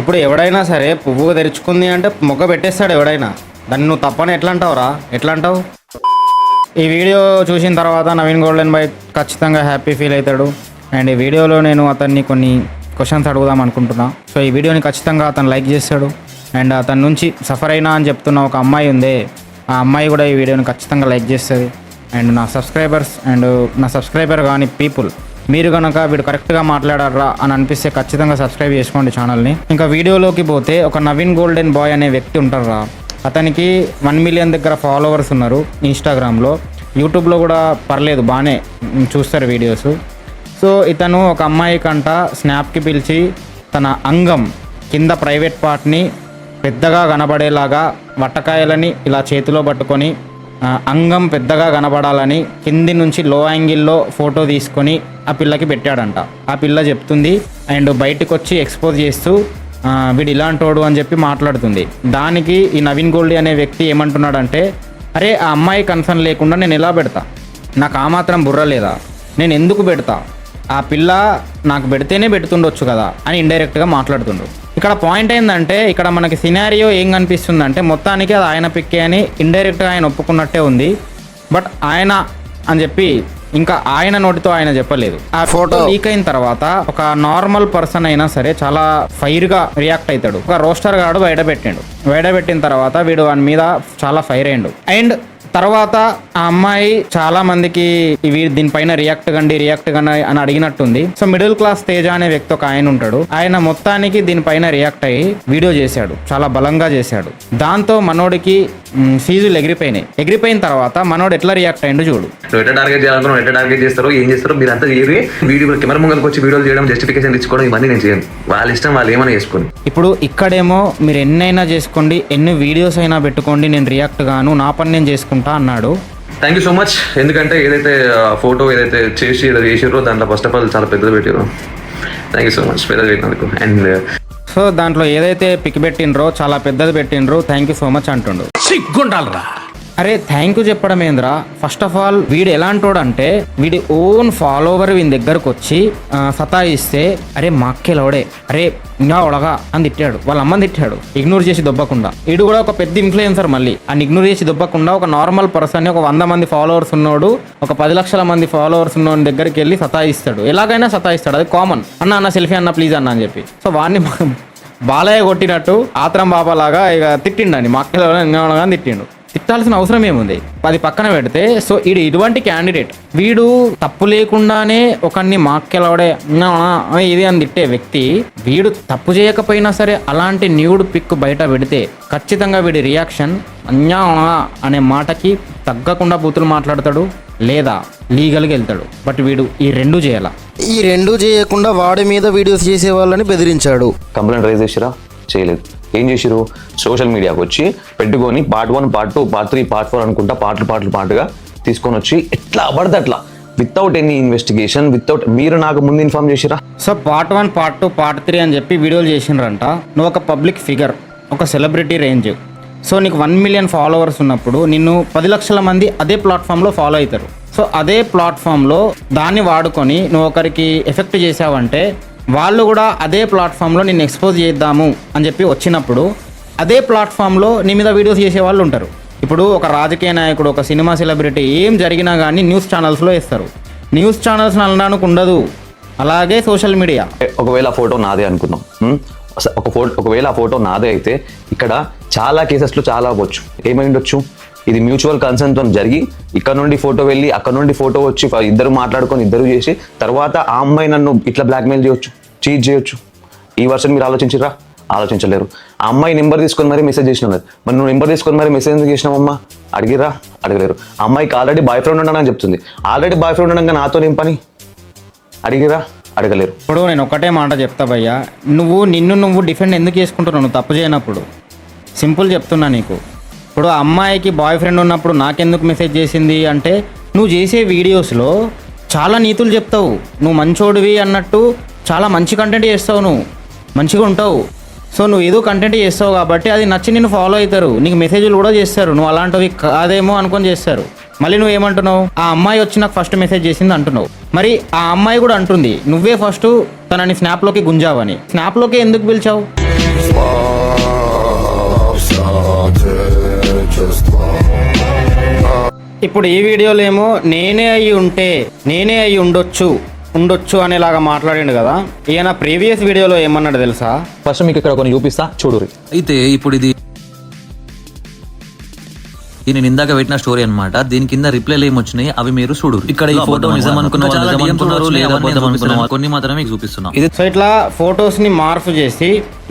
ఇప్పుడు ఎవడైనా సరే పువ్వు తెరుచుకుంది అంటే మొగ్గ పెట్టేస్తాడు ఎవడైనా. దాన్ని నువ్వు తప్పని ఎట్లా అంటావురా? ఎట్లా అంటావు? ఈ వీడియో చూసిన తర్వాత నవీన్ గోల్డెన్ బాయ్ ఖచ్చితంగా హ్యాపీ ఫీల్ అవుతాడు. అండ్ ఈ వీడియోలో నేను అతన్ని కొన్ని క్వశ్చన్స్ అడుగుదాం అనుకుంటున్నా. సో ఈ వీడియోని ఖచ్చితంగా అతను లైక్ చేస్తాడు. అండ్ అతని నుంచి సఫర్ అయినా అని చెప్తున్న ఒక అమ్మాయి ఉందే, ఆ అమ్మాయి కూడా ఈ వీడియోని ఖచ్చితంగా లైక్ చేస్తుంది. అండ్ నా సబ్స్క్రైబర్స్ అండ్ నా సబ్స్క్రైబర్ కానీ పీపుల్, మీరు కనుక వీడు కరెక్ట్గా మాట్లాడారా అని అనిపిస్తే ఖచ్చితంగా సబ్స్క్రైబ్ చేసుకోండి ఛానల్ని. ఇంకా వీడియోలోకి పోతే ఒక నవీన్ గోల్డెన్ బాయ్ అనే వ్యక్తి ఉంటారా, అతనికి 1 మిలియన్ దగ్గర ఫాలోవర్స్ ఉన్నారు ఇన్స్టాగ్రామ్లో. యూట్యూబ్లో కూడా పర్లేదు, బాగానే చూస్తారు వీడియోస్. సో ఇతను ఒక అమ్మాయి కంట స్నాప్కి పిలిచి తన అంగం కింద ప్రైవేట్ పార్ట్ని పెద్దగా కనబడేలాగా వట్టకాయలని ఇలా చేతిలో పట్టుకొని అంగం పెద్దగా కనబడాలని కింది నుంచి లో యాంగిల్లో ఫోటో తీసుకొని ఆ పిల్లకి పెట్టాడంట. ఆ పిల్ల చెప్తుంది అండ్ బయటకు వచ్చి ఎక్స్పోజ్ చేస్తూ వీడు ఇలాంటోడు అని చెప్పి మాట్లాడుతుంది. దానికి ఈ నవీన్ గోల్డీ అనే వ్యక్తి ఏమంటున్నాడంటే, అరే ఆ అమ్మాయి కన్సర్న్ లేకుండా నేను ఎలా పెడతా, నాకు ఆ మాత్రం బుర్ర లేదా, నేను ఎందుకు పెడతా, ఆ పిల్ల నాకు పెడితేనే పెడుతుండొచ్చు కదా అని ఇండైరెక్ట్గా మాట్లాడుతుండ్రు. ఇక్కడ పాయింట్ ఏంటంటే, ఇక్కడ మనకి సినారియో ఏం కనిపిస్తుందంటే మొత్తానికి అది ఆయన పిక్కే అని ఇండైరెక్ట్గా ఆయన ఒప్పుకున్నట్టే ఉంది. బట్ ఆయన అని చెప్పి ఇంకా ఆయన నోటితో ఆయన చెప్పలేదు. ఆ ఫోటో లీక్ అయిన తర్వాత ఒక నార్మల్ పర్సన్ అయినా సరే చాలా ఫైర్గా రియాక్ట్ అవుతాడు. ఒక రోస్టర్ గాడు బయటపెట్టిన తర్వాత వీడు వాని మీద చాలా ఫైర్ అయ్యిండు. అండ్ తర్వాత ఆ అమ్మాయి చాలా మందికి దీనిపైన రియాక్ట్ కండి అని అడిగినట్టుంది. సో మిడిల్ క్లాస్ తేజ అనే వ్యక్తి ఒక ఆయన ఉంటాడు. ఆయన మొత్తానికి దీనిపైన రియాక్ట్ అయ్యి వీడియో చేశాడు, చాలా బలంగా చేశాడు. దాంతో మనోడికి ఫీజులు ఎగిరిపోయిన తర్వాత మనోడు ఎట్లా రియాక్ట్ అయ్యిండు చూడు. ఎట్లా టార్గెట్ చేయాలనుకున్నావు, ఎట్లా టార్గెట్ చేస్తారో ఏం చేస్తారో మీరు అంతా చేరి వీడియో కెమెరా ముంగల్కి వచ్చి వీడియోలు చేయడం, జస్టిఫికేషన్ ఇచ్చుకోవడం, ఇవన్నీ నేను చేయను. వాళ్ళ ఇష్టం, వాళ్ళు ఏమైనా చేసుకోండి. ఇప్పుడు ఇక్కడేమో మీరు ఎన్నైనా చేసుకోండి, ఎన్ని వీడియోస్ అయినా పెట్టుకోండి, నేను రియాక్ట్ గాను, నా పని నేను చేసుకుంటా అన్నాడు. Thank you so much. ఎందుకంటే ఏదైతే ఫోటో ఏదైతే చేసిరో దాంట్లో ఫస్ట్ ఆఫ్ ఆల్ చాలా పెద్దది పెట్టారు. థ్యాంక్ యూ సో మచ్ పెద్దది పెట్టినందుకు. అండ్ సో దాంట్లో ఏదైతే పిక్ పెట్టినరో చాలా పెద్దది పెట్టినరో థ్యాంక్ యూ సో మచ్ అంటుండు. సిగ్గుండాలరా. అరే థ్యాంక్ యూ చెప్పడం ఏంద్రా? ఫస్ట్ ఆఫ్ ఆల్ వీడు ఎలాంటోడు అంటే, వీడి ఓన్ ఫాలోవర్ వీని దగ్గరకు వచ్చి సతాయిస్తే అరే మాక్కేలోడే, అరే ఇంకా ఒడగా అని తిట్టాడు, వాళ్ళ అమ్మని తిట్టాడు ఇగ్నోర్ చేసి దొబ్బకుండా. వీడు కూడా ఒక పెద్ద ఇన్ఫ్లుయెన్సర్, మళ్ళీ అని ఇగ్నోర్ చేసి దొబ్బకుండా ఒక నార్మల్ పర్సన్, ఒక 100 మంది ఫాలోవర్స్ ఉన్నోడు, ఒక 10 లక్షల మంది ఫాలోవర్స్ ఉన్నోడి దగ్గరికి వెళ్ళి సతాయిస్తాడు. ఎలాగైనా సతాయిస్తాడు, అది కామన్. అన్న సెల్ఫీ అన్న ప్లీజ్ అన్న అని చెప్పి. సో వాడిని బాలయ్య కొట్టినట్టు ఆత్రం బాబా లాగా ఇక తిట్టిండని మాక్కేలో తిట్టిండు. తిట్టాల్సిన అవసరం ఏముంది, అది పక్కన పెడితే. సో ఇటువంటి క్యాండిడేట్, వీడు తప్పు లేకుండానే ఒకరిని మాక్కెలవడే ఇది అని తిట్టే వ్యక్తి, వీడు తప్పు చేయకపోయినా సరే అలాంటి న్యూడ్ పిక్ బయట పెడితే ఖచ్చితంగా వీడి రియాక్షన్ అన్యా అనే మాటకి తగ్గకుండా బూతులు మాట్లాడతాడు, లేదా లీగల్గా వెళ్తాడు. బట్ వీడు ఈ రెండు చేయకుండా వాడి మీద వీడియోస్ చేసే వాళ్ళని బెదిరించాడు. కంప్లైంట్ రైజ్ చేసిరా? చేయలేదు. ఏం చేసిరు? సోషల్ మీడియాకి వచ్చి పెట్టుకొని పార్ట్ 1, పార్ట్ 2, పార్ట్ 3, పార్ట్ 4 అనుకుంటా పార్ట్లుగా తీసుకొని వచ్చి ఎట్లా పడితే అట్లా వితౌట్ ఎనీ ఇన్వెస్టిగేషన్, మీరు నాకు ముందు ఇన్ఫార్మ్ చేసిరా? సో పార్ట్ 1, పార్ట్ 2, పార్ట్ 3 అని చెప్పి వీడియోలు చేసినారంట. నువ్వు ఒక పబ్లిక్ ఫిగర్, ఒక సెలబ్రిటీ రేంజ్. సో నీకు 1 మిలియన్ ఫాలోవర్స్ ఉన్నప్పుడు నిన్ను 10 లక్షల మంది అదే ప్లాట్ఫామ్లో ఫాలో అవుతారు. సో అదే ప్లాట్ఫామ్లో దాన్ని వాడుకొని నువ్వు ఒకరికి ఎఫెక్ట్ చేసావంటే వాళ్ళు కూడా అదే ప్లాట్ఫామ్లో నిన్ను ఎక్స్పోజ్ చేద్దాము అని చెప్పి వచ్చినప్పుడు అదే ప్లాట్ఫామ్లో నీ మీద వీడియోస్ చేసే వాళ్ళు ఉంటారు. ఇప్పుడు ఒక రాజకీయ నాయకుడు, ఒక సినిమా సెలబ్రిటీ ఏం జరిగినా కానీ న్యూస్ ఛానల్స్లో వేస్తారు. న్యూస్ ఛానల్స్ అనడానికి ఉండదు. అలాగే సోషల్ మీడియా. ఒకవేళ ఫోటో నాదే అనుకున్నాం, ఒకవేళ ఆ ఫోటో నాదే అయితే ఇక్కడ చాలా కేసెస్లో చాలా అవ్వచ్చు. ఏమైండొచ్చు, ఇది మ్యూచువల్ కన్సర్న్తో జరిగి ఇక్కడ నుండి ఫోటో వెళ్ళి అక్కడ నుండి ఫోటో వచ్చి ఇద్దరు మాట్లాడుకొని ఇద్దరు చేసి తర్వాత ఆ అమ్మాయి నన్ను ఇట్లా బ్లాక్మెయిల్ చేయొచ్చు, చీట్ చేయొచ్చు. ఈ వర్షన్ మీరు ఆలోచించరా? ఆలోచించలేరు. ఆ అమ్మాయి నెంబర్ తీసుకొని మరీ మెసేజ్ చేసినది. మరి నువ్వు నెంబర్ తీసుకొని మరీ మెసేజ్ ఎందుకు చేసినావమ్మా? అడగలేరు. అమ్మాయికి ఆల్రెడీ బాయ్ ఫ్రెండ్ ఉన్నాడని చెప్తుంది. ఆల్రెడీ బాయ్ ఫ్రెండ్ ఉండగా నాతో ఏం పని? అడగలేరు. ఇప్పుడు నేను ఒకటే మాట చెప్తా భయ్యా, నువ్వు డిఫెండ్ ఎందుకు చేసుకుంటున్నావు? నువ్వు తప్పు చేయనప్పుడు సింపుల్ చెప్తున్నా నీకు. ఇప్పుడు ఆ అమ్మాయికి బాయ్ ఫ్రెండ్ ఉన్నప్పుడు నాకెందుకు మెసేజ్ చేసింది అంటే, నువ్వు చేసే వీడియోస్లో చాలా నీతులు చెప్తావు, నువ్వు మంచోడివి అన్నట్టు చాలా మంచి కంటెంట్ చేస్తావు, నువ్వు మంచిగా ఉంటావు. సో నువ్వు ఏదో కంటెంట్ చేస్తావు కాబట్టి అది నచ్చి నిన్ను ఫాలో అవుతారు, నీకు మెసేజ్లు కూడా చేస్తారు. నువ్వు అలాంటివి కాదేమో అనుకొని చేస్తారు. మళ్ళీ నువ్వు ఏమంటున్నావు, ఆ అమ్మాయి వచ్చి నాకు ఫస్ట్ మెసేజ్ చేసింది అంటున్నావు. మరి ఆ అమ్మాయి కూడా అంటుంది నువ్వే ఫస్ట్ తనని స్నాప్లోకి గుంజావని. స్నాప్లోకి ఎందుకు పిలిచావు? ఇప్పుడు ఈ వీడియోలో ఏమో నేనే అయి ఉండొచ్చు అనేలాగా మాట్లాడిండు కదా. ఈయన ప్రీవియస్ వీడియోలో ఏమన్నాడు తెలుసా? ఫస్ట్ మీకు ఇక్కడ కొన్ని చూపిస్తా చూడురి. అయితే ఇప్పుడు ఇది నేను ఇందాక పెట్టిన స్టోరీ అన్నమాట. దీని కింద రిప్లైలు ఏమి వచ్చినాయి అవి మీరు చూడు. ఇక్కడ ఈ ఫోటో నిజం అనుకున్నారు లేదా కొన్ని మాత్రమే మీకు చూపిస్తున్నాం. ఇది సో ఇట్లా ఫొటోస్ ని మార్పు చేసి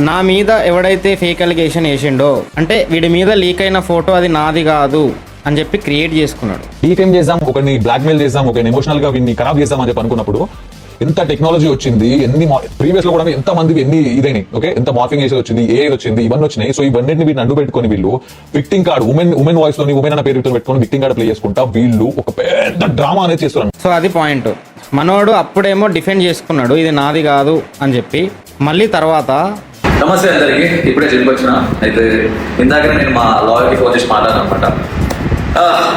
నా మీద ఎవడైతే ఫేక్ అలిగేషన్ వేసిండో, అంటే వీడి మీద లీక్ అయిన ఫోటో అది నాది కాదు అని చెప్పి క్రియేట్ చేసుకున్నాడు. డీఫేమ్ చేద్దాం, ఒకరిని బ్లాక్మెయిల్ చేద్దాం, ఒకరిని ఎమోషనల్ గా వీడిని ఖరాబ్ చేద్దాం అని చెప్పి అనుకున్నప్పుడు ఎంత టెక్నాలజీ వచ్చింది, ఎన్ని ప్రీవియస్ లో కూడా ఎంత మంది ఎన్ని ఇదైనాయి, ఓకే, ఎంత మార్ఫింగ్ చేసి వచ్చింది, ఏ వచ్చింది, ఇవన్నీ వచ్చినాయి. సో ఇవన్నింటిని వీటిని అడ్డు పెట్టుకుని వీళ్ళు విక్టింగ్ కార్డ్ ఉమెన్ వాయిస్ లోని ఉమెన్ అన్న పేరుతో పెట్టుకుని విక్టింగ్ కార్డ్ ప్లే చేసుకుంటా వీళ్ళు ఒక పెద్ద డ్రామా అనేది చేస్తున్నారు. సో అది పాయింట్. మనోడు అప్పుడేమో డిఫెండ్ చేసుకున్నాడు ఇది నాది కాదు అని చెప్పి. మళ్ళీ తర్వాత నమస్తే అందరికి, ఇప్పుడే చెప్పొచ్చిన. అయితే ఇందాకనే నేను మా లాయర్కి ఫోన్ చేసి మాట్లాడాను అనమాట.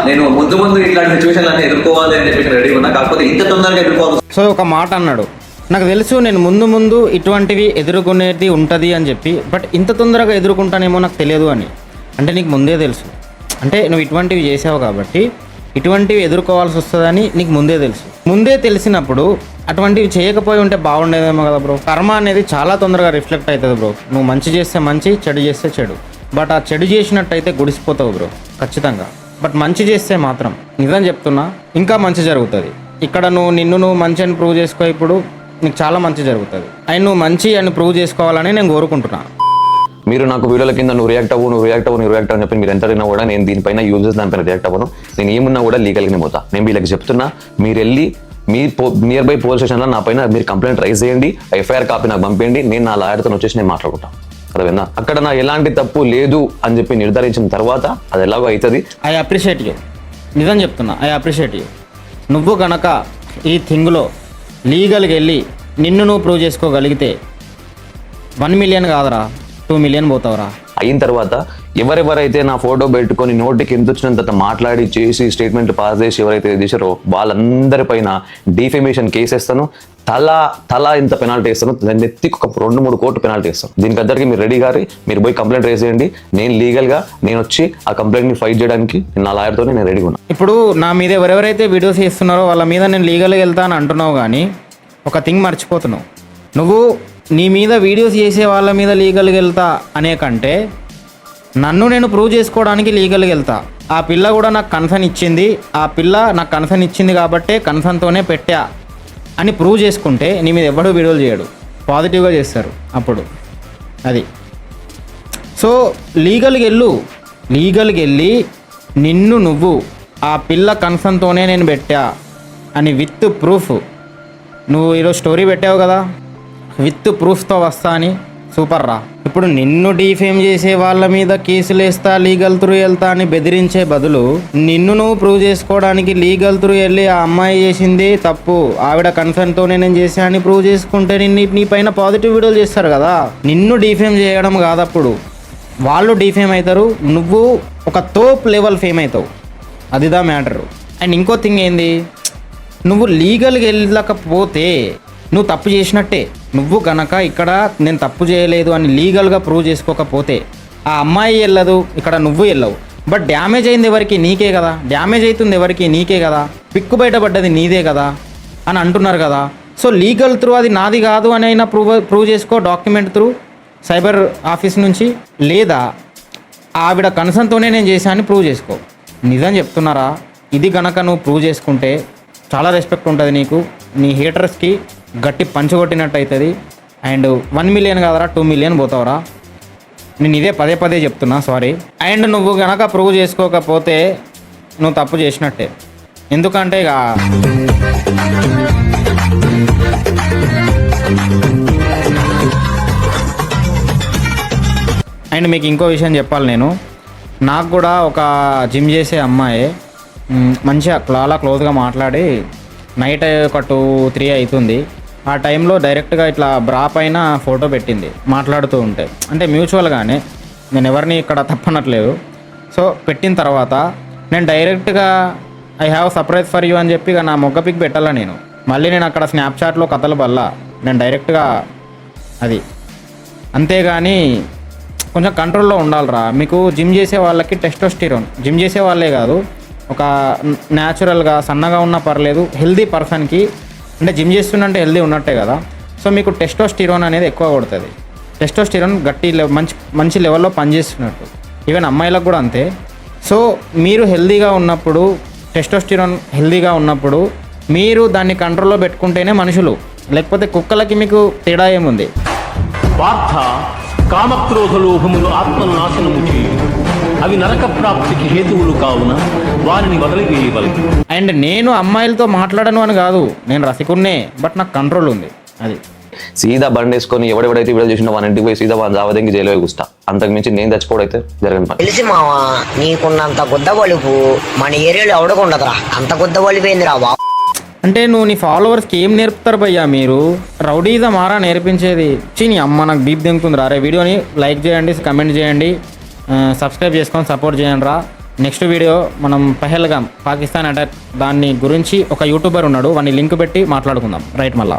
నేను ముందు ఇట్లాంటి సిచ్యువేషన్లు అన్ని ఎదుర్కోవాలి అని చెప్పి రెడీ ఉన్నా, కాకపోతే ఇంత తొందరగా ఎదుర్కోవాలి. సో ఒక మాట అన్నాడు, నాకు తెలుసు నేను ముందు ఇటువంటివి ఎదుర్కొనేది ఉంటుంది అని చెప్పి, బట్ ఇంత తొందరగా ఎదుర్కొంటానేమో నాకు తెలియదు అని. అంటే నీకు ముందే తెలుసు, అంటే నువ్వు ఇటువంటివి చేసావు కాబట్టి ఇటువంటివి ఎదుర్కోవాల్సి వస్తుందని నీకు ముందే తెలుసు. ముందే తెలిసినప్పుడు అటువంటివి చేయకపోయి ఉంటే బాగుండేదేమో కదా బ్రో. కర్మ అనేది చాలా తొందరగా రిఫ్లెక్ట్ అవుతుంది బ్రో. నువ్వు మంచి చేస్తే మంచి, చెడు చేస్తే చెడు. బట్ ఆ చెడు చేసినట్టయితే గుడిసిపోతావు బ్రో ఖచ్చితంగా. బట్ మంచి చేస్తే మాత్రం నిజం చెప్తున్నా ఇంకా మంచి జరుగుతుంది. ఇక్కడ నువ్వు మంచి అని ప్రూవ్ చేసుకో, ఇప్పుడు నీకు చాలా మంచి జరుగుతుంది. అండ్ నువ్వు మంచి అని ప్రూవ్ చేసుకోవాలని నేను కోరుకుంటున్నా. మీరు నాకు వీడియోల కింద నువ్వు రియాక్ట్ అని చెప్పి మీరు ఎంత అయినా కూడా నేను దీనిపైన యూజెస్ దానిపైన రియాక్ట్ అవ్వను. నేను ఏమున్నా కూడా లీగల్గానే పోతా. నేను వీళ్ళకి చెప్తున్నా, మీరు వెళ్ళి మీ నియర్ బై పోలీస్ స్టేషన్లో నా పైన మీరు కంప్లైంట్ రైజ్ చేయండి, ఎఫ్ఐఆర్ కాపీ నాకు పంపేయండి. నేను నా లాయర్తో వచ్చేసి నేను మాట్లాడుకుంటాను. అర్థమైందా? అక్కడ నా ఎలాంటి తప్పు లేదు అని చెప్పి నిర్ధారించిన తర్వాత అది ఎలాగో అవుతుంది. ఐ అప్రిషియేట్ యూ, నిజం చెప్తున్నా, ఐ అప్రిషియేట్ యూ. నువ్వు గనక ఈ థింగ్లో లీగల్గా వెళ్ళి నువ్వు ప్రూవ్ చేసుకోగలిగితే 1 మిలియన్ కాదురా 2 మిలియన్ పోతావురా. అయిన తర్వాత ఎవరెవరైతే నా ఫోటో పెట్టుకొని నోటికి ఎంత వచ్చినంత మాట్లాడి చేసి స్టేట్మెంట్ పాస్ చేసి ఎవరైతే చేశారో వాళ్ళందరి పైన డిఫేమేషన్ కేసు వేస్తాను. తలా ఇంత పెనాల్టీ వేస్తాను, దాన్ని ఎత్తికి ఒక 2-3 కోట్లు పెనాల్టీ వేస్తాను. దీనికి అందరికీ మీరు రెడీ గారి మీరు పోయి కంప్లైంట్ రేస్ చేయండి. నేను లీగల్గా నేను వచ్చి ఆ కంప్లైంట్ని ఫైట్ చేయడానికి నా లాయర్తోనే నేను రెడీగా ఉన్నా. ఇప్పుడు నా మీద ఎవరెవరైతే వీడియోస్ చేస్తున్నారో వాళ్ళ మీద నేను లీగల్గా వెళ్తా అని అంటున్నావు, కానీ ఒక థింగ్ మర్చిపోతున్నావు. నువ్వు నీ మీద వీడియోస్ చేసే వాళ్ళ మీద లీగల్గా వెళ్తా అనే కంటే నన్ను నేను ప్రూవ్ చేసుకోవడానికి లీగల్గా వెళ్తా. ఆ పిల్ల కూడా నాకు కన్సర్న్ ఇచ్చింది, ఆ పిల్ల నాకు కన్సర్న్ ఇచ్చింది కాబట్టే కన్సర్న్తోనే పెట్టా అని ప్రూవ్ చేసుకుంటే నీ మీద ఎవడూ వీడియోలు చేయడు, పాజిటివ్గా చేస్తారు అప్పుడు. అది సో లీగల్గా వెళ్ళి నువ్వు ఆ పిల్ల కన్సర్న్తోనే నేను పెట్టా అని విత్ ప్రూఫ్, నువ్వు ఈరోజు స్టోరీ పెట్టావు కదా విత్ ప్రూఫ్తో వస్తా అని, సూపర్ రా. ఇప్పుడు నిన్ను డీఫేమ్ చేసే వాళ్ళ మీద కేసులు వేస్తా, లీగల్ త్రూ వెళ్తా అని బెదిరించే బదులు నువ్వు ప్రూవ్ చేసుకోవడానికి లీగల్ త్రూ వెళ్ళి ఆ అమ్మాయి చేసింది తప్పు, ఆవిడ కన్సర్న్తోనే నేను చేసా అని ప్రూవ్ చేసుకుంటే నీ పైన పాజిటివ్ వీడియోలు చేస్తారు కదా. నిన్ను డీఫేమ్ చేయడం కాదప్పుడు, వాళ్ళు డీఫేమ్ అవుతారు, నువ్వు ఒక తోప్ లెవెల్ ఫేమ్ అవుతావు. అదిదా మ్యాటరు. అండ్ ఇంకో థింగ్ ఏంది, నువ్వు లీగల్గా వెళ్ళకపోతే నువ్వు తప్పు చేసినట్టే. నువ్వు గనక ఇక్కడ నేను తప్పు చేయలేదు అని లీగల్గా ప్రూవ్ చేసుకోకపోతే ఆ అమ్మాయి వెళ్ళదు, ఇక్కడ నువ్వు వెళ్ళవు. బట్ డ్యామేజ్ అయింది ఎవరికి? నీకే కదా. డ్యామేజ్ అవుతుంది ఎవరికి? నీకే కదా. పిక్కు బయటపడ్డది నీదే కదా అని అంటున్నారు కదా. సో లీగల్ త్రూ అది నాది కాదు అని అయినా ప్రూవ్ చేసుకో, డాక్యుమెంట్ త్రూ సైబర్ ఆఫీస్ నుంచి, లేదా ఆవిడ కన్సర్న్తోనే నేను చేశాను అని ప్రూవ్ చేసుకో. నిజం చెప్తున్నారా, ఇది గనక నువ్వు ప్రూవ్ చేసుకుంటే చాలా రెస్పెక్ట్ ఉంటుంది నీకు, నీ హేటర్స్కి గట్టి పంచగొట్టినట్టు అవుతుంది. అండ్ 1 మిలియన్ కాదరా 2 మిలియన్ పోతావురా. నేను ఇదే పదే చెప్తున్నా, సారీ. అండ్ నువ్వు గనక ప్రూవ్ చేసుకోకపోతే నువ్వు తప్పు చేసినట్టే. ఎందుకంటే ఇక అండ్ మీకు ఇంకో విషయం చెప్పాలి. నాకు కూడా ఒక జిమ్ చేసే అమ్మాయి మంచిగా చాలా క్లోజ్గా మాట్లాడి నైట్ ఒక 2-3 అవుతుంది. ఆ టైంలో డైరెక్ట్గా ఇట్లా బ్రా పైన ఫోటో పెట్టింది మాట్లాడుతూ ఉంటే, అంటే మ్యూచువల్గానే, నేను ఎవరిని ఇక్కడ తప్పనట్లేదు. సో పెట్టిన తర్వాత నేను డైరెక్ట్గా I have surprise for you అని చెప్పి ఇక నా మొగ్గ పిక్ పెట్టాలా నేను. మళ్ళీ నేను అక్కడ స్నాప్చాట్లో కథలు బల్లా, నేను డైరెక్ట్గా అది. అంతేగాని కొంచెం కంట్రోల్లో ఉండాలిరా. మీకు జిమ్ చేసే వాళ్ళకి టెస్టోస్టిరోన్, జిమ్ చేసే వాళ్ళే కాదు, ఒక న్యాచురల్గా సన్నగా ఉన్నా పర్లేదు, హెల్దీ పర్సన్కి, అంటే జిమ్ చేస్తున్నంటే హెల్దీ ఉన్నట్టే కదా. సో మీకు టెస్టోస్టిరోన్ అనేది ఎక్కువ కొడుతుంది. టెస్టోస్టిరోన్ గట్టి మంచి లెవెల్లో పనిచేస్తున్నట్టు. ఈవెన్ అమ్మాయిలకు కూడా అంతే. సో మీరు హెల్దీగా ఉన్నప్పుడు, టెస్టోస్టిరోన్ హెల్దీగా ఉన్నప్పుడు మీరు దాన్ని కంట్రోల్లో పెట్టుకుంటేనే మనుషులు, లేకపోతే కుక్కలకి మీకు తేడా ఏముంది? పార్థ, కామక్రోధ లోభములు ఆత్మను నాశనము చేయు, అవి నరక ప్రాప్తికి హేతువులు కావున వారిని వదిలివేయవలెను. అండ్ నేను అమ్మాయిలతో మాట్లాడను అని కాదు, నేను రసికున్నే, బట్ నాకు కంట్రోల్ ఉంది. అది సీదా బండి వేసుకొని ఎవడెవడైతే వీడియో చూసినా వాళ్ళ ఇంటికి పోయి సీదా వాళ్ళ జావదంకి జైలు పోయి కూస్తా. అంతకు మించి నేను చచ్చిపోవడం అయితే జరగని పని. తెలిసి మావా, నీకున్నంత గుద్ద వలుపు మన ఏరియాలో ఎవడకుండదురా. అంత గుద్ద వలిపోయిందిరా బాబు. అంటే నువ్వు నీ ఫాలోవర్స్కి ఏం నేర్పుతారు భయ్యా మీరు? రౌడీజం మారా నేర్పించేది. నీ అమ్మ నాకు బీప్ దింగుతుంది రా. వీడియోని లైక్ చేయండి, కమెంట్ చేయండి, సబ్స్క్రైబ్ చేసుకొని సపోర్ట్ చేయండి రా. నెక్స్ట్ వీడియో మనం పహల్గామ్ పాకిస్తాన్ అటాక్ దాన్ని గురించి ఒక యూట్యూబర్ ఉన్నాడు, వాడిని లింక్ పెట్టి మాట్లాడుకుందాం రైట్ మళ్ళా.